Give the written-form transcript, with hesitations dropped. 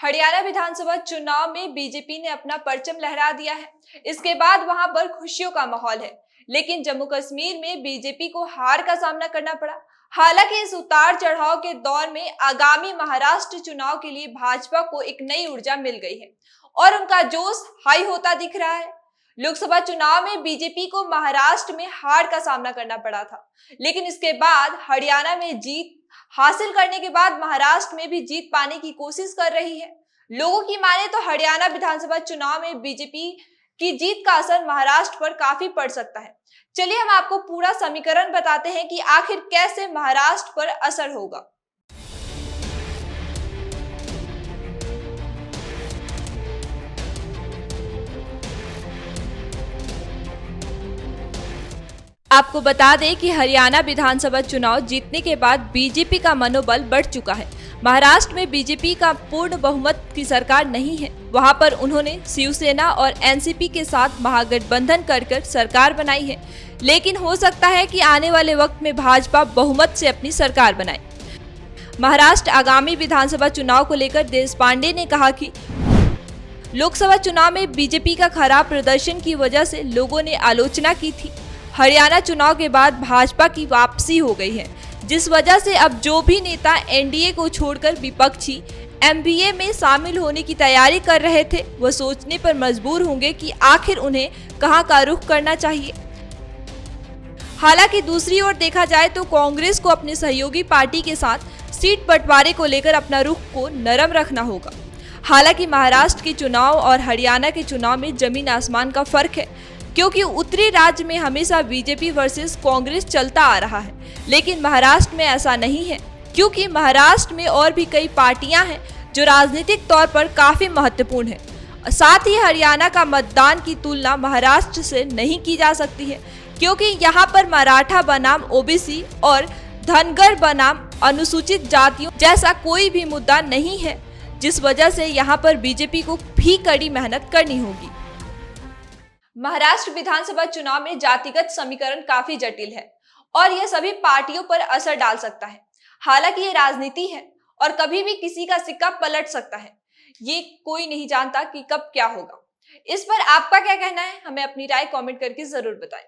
हरियाणा विधानसभा चुनाव में बीजेपी ने अपना परचम लहरा दिया है। इसके बाद वहां पर खुशियों का माहौल है, लेकिन जम्मू कश्मीर में बीजेपी को हार का सामना करना पड़ा। हालांकि इस उतार चढ़ाव के दौर में आगामी महाराष्ट्र चुनाव के लिए भाजपा को एक नई ऊर्जा मिल गई है और उनका जोश हाई होता दिख रहा है। लोकसभा चुनाव में बीजेपी को महाराष्ट्र में हार का सामना करना पड़ा था, लेकिन इसके बाद हरियाणा में जीत हासिल करने के बाद महाराष्ट्र में भी जीत पाने की कोशिश कर रही है। लोगों की माने तो हरियाणा विधानसभा चुनाव में बीजेपी की जीत का असर महाराष्ट्र पर काफी पड़ सकता है। चलिए हम आपको पूरा समीकरण बताते हैं कि आखिर कैसे महाराष्ट्र पर असर होगा। आपको बता दें कि हरियाणा विधानसभा चुनाव जीतने के बाद बीजेपी का मनोबल बढ़ चुका है। महाराष्ट्र में बीजेपी का पूर्ण बहुमत की सरकार नहीं है। वहां पर उन्होंने शिवसेना और एनसीपी के साथ महागठबंधन कर सरकार बनाई है, लेकिन हो सकता है कि आने वाले वक्त में भाजपा बहुमत से अपनी सरकार बनाए। महाराष्ट्र आगामी विधानसभा चुनाव को लेकर देशपांडे ने कहा कि लोकसभा चुनाव में बीजेपी का खराब प्रदर्शन की वजह से लोगों ने आलोचना की थी। हरियाणा चुनाव के बाद भाजपा की वापसी हो गई है, जिस वजह से अब जो भी नेता एनडीए को छोड़कर विपक्षी एमबीए में शामिल होने की तैयारी कर रहे थे, वह सोचने पर मजबूर होंगे कि आखिर उन्हें कहां का रुख करना चाहिए। हालांकि दूसरी ओर देखा जाए तो कांग्रेस को अपने सहयोगी पार्टी के साथ सीट बंटवारे को लेकर अपना रुख को नरम रखना होगा। हालांकि महाराष्ट्र के चुनाव और हरियाणा के चुनाव में जमीन आसमान का फर्क है, क्योंकि उत्तरी राज्य में हमेशा बीजेपी वर्सेस कांग्रेस चलता आ रहा है, लेकिन महाराष्ट्र में ऐसा नहीं है, क्योंकि महाराष्ट्र में और भी कई पार्टियां हैं जो राजनीतिक तौर पर काफी महत्वपूर्ण है। साथ ही हरियाणा का मतदान की तुलना महाराष्ट्र से नहीं की जा सकती है, क्योंकि यहाँ पर मराठा बनाम ओबीसी और धनगर बनाम अनुसूचित जातियों जैसा कोई भी मुद्दा नहीं है, जिस वजह से यहाँ पर बीजेपी को भी कड़ी मेहनत करनी होगी। महाराष्ट्र विधानसभा चुनाव में जातिगत समीकरण काफी जटिल है और यह सभी पार्टियों पर असर डाल सकता है। हालांकि ये राजनीति है और कभी भी किसी का सिक्का पलट सकता है। ये कोई नहीं जानता कि कब क्या होगा। इस पर आपका क्या कहना है? हमें अपनी राय कमेंट करके जरूर बताएं।